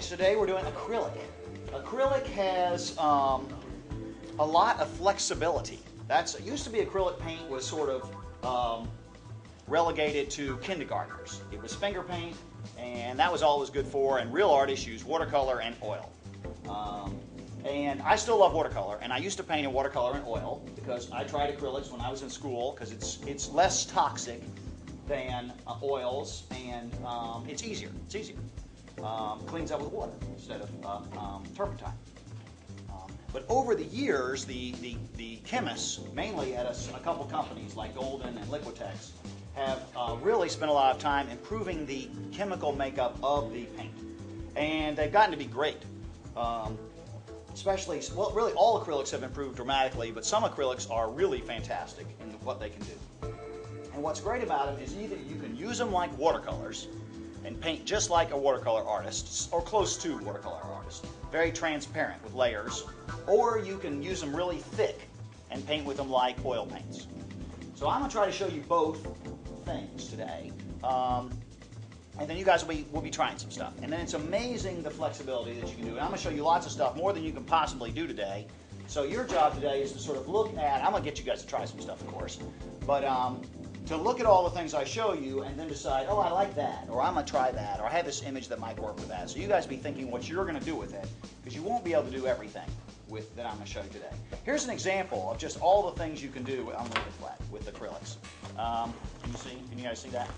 so today we're doing acrylic. Acrylic has a lot of flexibility. It used to be acrylic paint was sort of relegated to kindergartners. It was finger paint, and that was all it was good for, and real artists used watercolor and oil. And I still love watercolor, and I used to paint in watercolor and oil because I tried acrylics when I was in school because it's less toxic than oils, and it's easier. It's easier. Cleans up with water instead of turpentine. But over the years, the chemists, mainly at a couple companies like Golden and Liquitex, have really spent a lot of time improving the chemical makeup of the paint. And they've gotten to be great. Especially, well, really all acrylics have improved dramatically, but some acrylics are really fantastic in what they can do. And what's great about them is either you can use them like watercolors and paint just like a watercolor artist, or close to watercolor artist, very transparent with layers, or you can use them really thick and paint with them like oil paints. So I'm going to try to show you both things today. And then you guys will be trying some stuff. And then it's amazing the flexibility that you can do. And I'm going to show you lots of stuff, more than you can possibly do today. So your job today is to sort of look at, I'm going to get you guys to try some stuff, of course, but to look at all the things I show you and then decide, oh, I like that, or I'm going to try that, or I have this image that might work with that. So you guys be thinking what you're going to do with it, because you won't be able to do everything that I'm going to show you today. Here's an example of just all the things you can do on liquid flat with acrylics. Can you guys see that?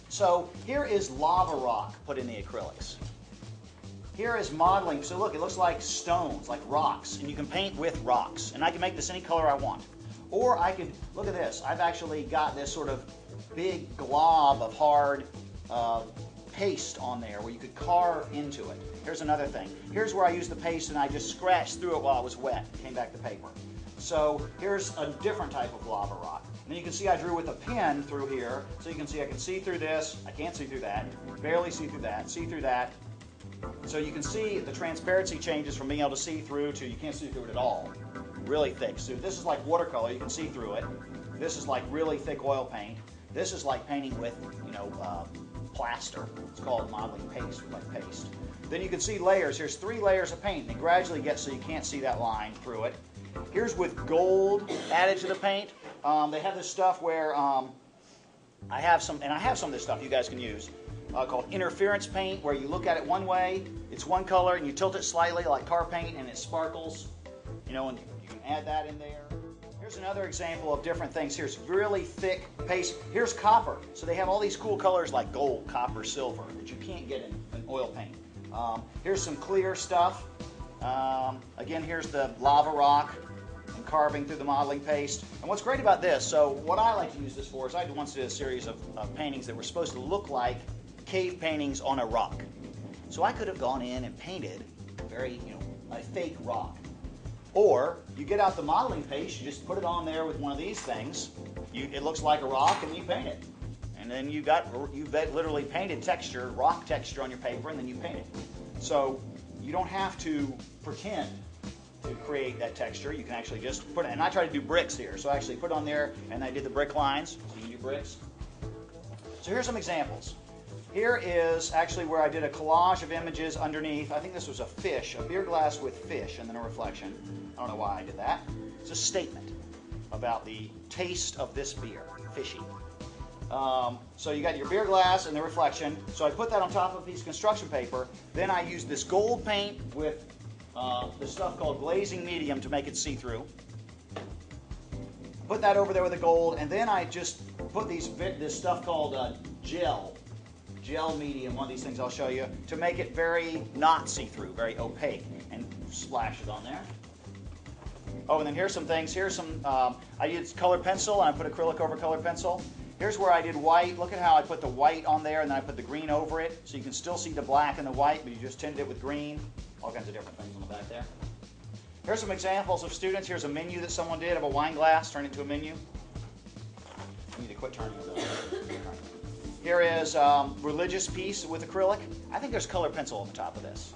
So here is lava rock put in the acrylics. Here is modeling. So look, it looks like stones, like rocks, and you can paint with rocks. And I can make this any color I want. Or I could, look at this, I've actually got this sort of big glob of hard paste on there where you could carve into it. Here's another thing. Here's where I used the paste and I just scratched through it while it was wet. It came back to paper. So here's a different type of lava rock. And then you can see I drew with a pen through here. So you can see I can see through this. I can't see through that. Barely see through that. See through that. So you can see the transparency changes from being able to see through to you can't see through it at all. Really thick. So this is like watercolor. You can see through it. This is like really thick oil paint. This is like painting with, plaster. It's called modeling paste, like paste. Then you can see layers. Here's 3 layers of paint. And it gradually gets so you can't see that line through it. Here's with gold added to the paint. They have this stuff where I have some of this stuff you guys can use called interference paint, where you look at it one way, it's one color, and you tilt it slightly like tar paint, and it sparkles. And you can add that in there. Here's another example of different things. Here's really thick paste. Here's copper. So they have all these cool colors like gold, copper, silver that you can't get in oil paint. Here's some clear stuff. Again, here's the lava rock and carving through the modeling paste. And what's great about this, so what I like to use this for is I once did a series of paintings that were supposed to look like cave paintings on a rock. So I could have gone in and painted a fake rock. Or you get out the modeling paste, you just put it on there with one of these things. It looks like a rock, and you paint it. And then you've literally painted texture, rock texture on your paper, and then you paint it. So you don't have to pretend to create that texture. You can actually just put it, and I try to do bricks here. So I actually put it on there, and I did the brick lines. So you can do bricks. So here's some examples. Here is actually where I did a collage of images underneath. I think this was a fish, a beer glass with fish, and then a reflection. I don't know why I did that. It's a statement about the taste of this beer, fishy. So you got your beer glass and the reflection. So I put that on top of a piece of construction paper. Then I used this gold paint with this stuff called glazing medium to make it see-through. Put that over there with the gold, and then I just put this stuff called gel medium, one of these things I'll show you, to make it very not see-through, very opaque, and splash it on there. Oh, and then here's some things. Here's some, I used colored pencil, and I put acrylic over colored pencil. Here's where I did white. Look at how I put the white on there, and then I put the green over it, so you can still see the black and the white, but you just tinted it with green. All kinds of different things on the back there. Here's some examples of students. Here's a menu that someone did of a wine glass turned into a menu. I need to quit turning it over. Here is religious piece with acrylic. I think there's colored pencil on the top of this.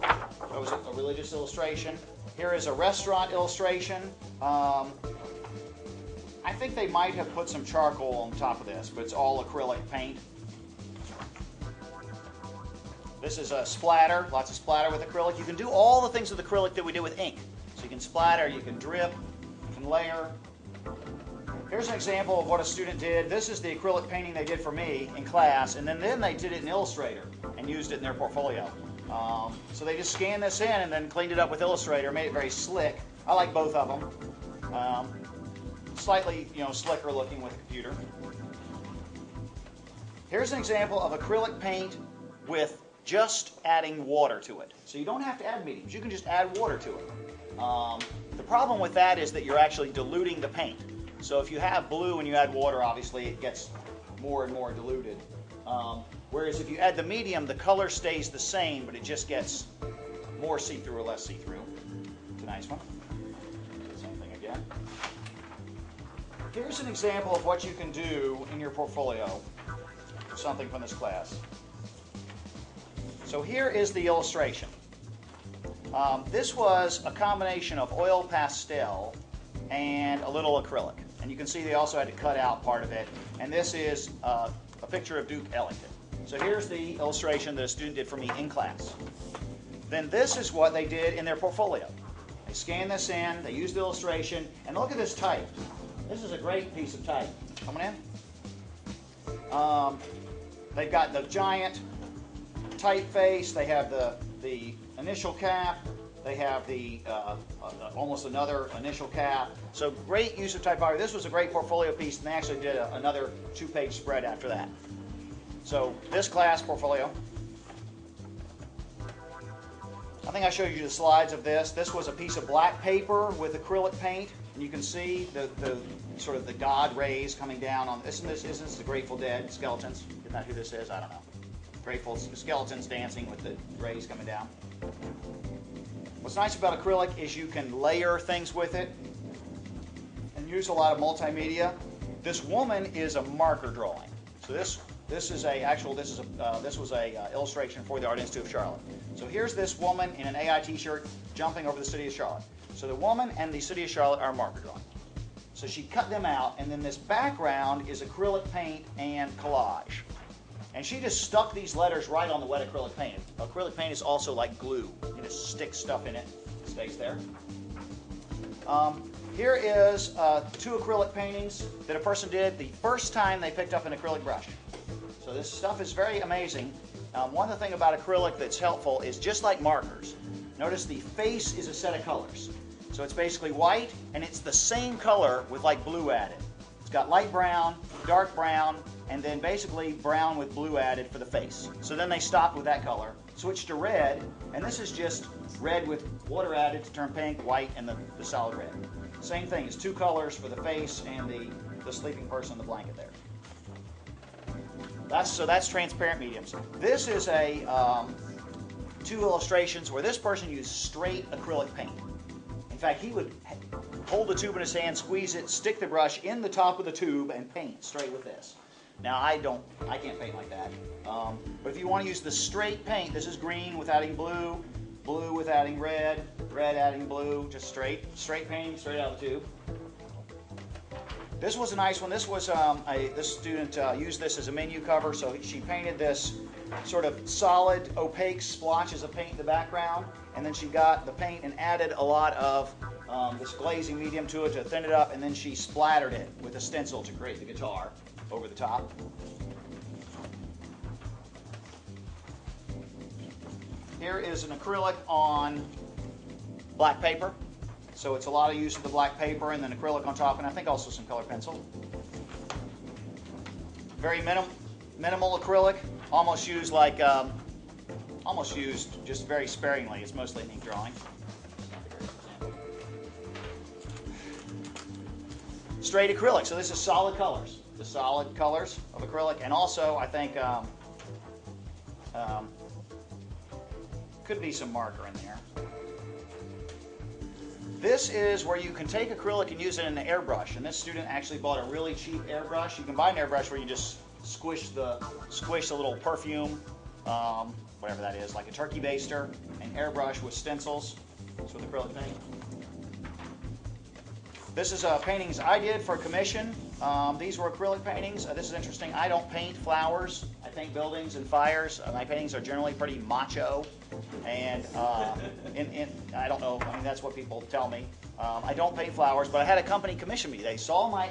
That was a religious illustration. Here is a restaurant illustration. I think they might have put some charcoal on top of this, but it's all acrylic paint. This is a splatter, lots of splatter with acrylic. You can do all the things with acrylic that we did with ink. So you can splatter, you can drip, you can layer. Here's an example of what a student did. This is the acrylic painting they did for me in class, and then they did it in Illustrator and used it in their portfolio. So they just scanned this in and then cleaned it up with Illustrator, made it very slick. I like both of them. Slightly, slicker looking with a computer. Here's an example of acrylic paint with just adding water to it. So you don't have to add mediums, you can just add water to it. The problem with that is that you're actually diluting the paint. So if you have blue and you add water, obviously it gets more and more diluted. Whereas if you add the medium, the color stays the same, but it just gets more see-through or less see-through. It's a nice one. Same thing again. Here's an example of what you can do in your portfolio. Something from this class. So here is the illustration. This was a combination of oil pastel and a little acrylic. And you can see they also had to cut out part of it. And this is a picture of Duke Ellington. So here's the illustration that a student did for me in class. Then this is what they did in their portfolio. They scanned this in, they used the illustration, and look at this type. This is a great piece of type. Coming in. They've got the giant typeface, they have the initial cap, they have the almost another initial cap. So great use of typography. This was a great portfolio piece, and they actually did another 2-page spread after that. So this class portfolio. I think I showed you the slides of this. This was a piece of black paper with acrylic paint, and you can see the sort of the God rays coming down on this. And this is the Grateful Dead skeletons. Isn't that who this is? I don't know. Grateful skeletons dancing with the rays coming down. What's nice about acrylic is you can layer things with it and use a lot of multimedia. This woman is a marker drawing. So this was a illustration for the Art Institute of Charlotte. So here's this woman in an AI t-shirt jumping over the city of Charlotte. So the woman and the city of Charlotte are marker drawing. So she cut them out, and then this background is acrylic paint and collage. And she just stuck these letters right on the wet acrylic paint. Acrylic paint is also like glue. You just stick stuff in it, it stays there. Here is 2 acrylic paintings that a person did the first time they picked up an acrylic brush. So this stuff is very amazing. One of the things about acrylic that's helpful is just like markers. Notice the face is a set of colors. So it's basically white, and it's the same color with like blue added. It's got light brown, dark brown, and then basically brown with blue added for the face. So then they stopped with that color, switched to red, and this is just red with water added to turn pink, white, and the solid red. Same thing, it's 2 colors for the face and the sleeping person in the blanket there. That's transparent mediums. This is 2 illustrations where this person used straight acrylic paint. In fact, he would hold the tube in his hand, squeeze it, stick the brush in the top of the tube, and paint straight with this. Now I can't paint like that. But if you want to use the straight paint, this is green with adding blue, blue with adding red, red adding blue, just straight painting straight out of the tube. This was a nice one. This was this student used this as a menu cover, so she painted this sort of solid, opaque splotches of paint in the background, and then she got the paint and added a lot of this glazing medium to it to thin it up, and then she splattered it with a stencil to create the guitar over the top. Here is an acrylic on black paper. So it's a lot of use of the black paper and then acrylic on top, and I think also some color pencil. Very minimal acrylic, almost used just very sparingly. It's mostly an ink drawing. Straight acrylic, so this is solid colors. The solid colors of acrylic, and also I think could be some marker in there. This is where you can take acrylic and use it in an airbrush, and this student actually bought a really cheap airbrush. You can buy an airbrush where you just squish the little perfume, whatever that is, like a turkey baster, and airbrush with stencils. That's with acrylic paint. This is paintings I did for a commission These were acrylic paintings. This is interesting. I don't paint flowers. I paint buildings and fires. My paintings are generally pretty macho, and I don't know. I mean, that's what people tell me. I don't paint flowers, but I had a company commission me. They saw my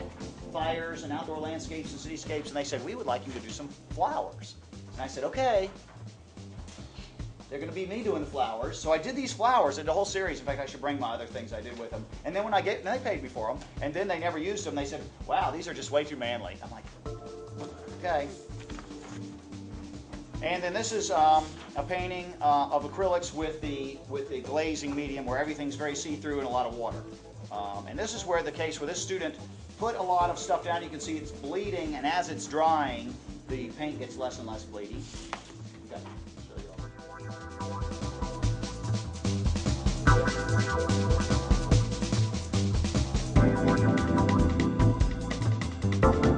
fires and outdoor landscapes and cityscapes, and they said, we would like you to do some flowers. And I said, okay. They're going to be me doing the flowers. So I did these flowers, and the whole series. In fact, I should bring my other things I did with them. And then when they paid me for them, and then they never used them, they said, wow, these are just way too manly. I'm like, okay. And then this is a painting of acrylics with the glazing medium where everything's very see-through and a lot of water. And this is where the case where this student put a lot of stuff down. You can see it's bleeding, and as it's drying, the paint gets less and less bleeding. Okay. Show you all.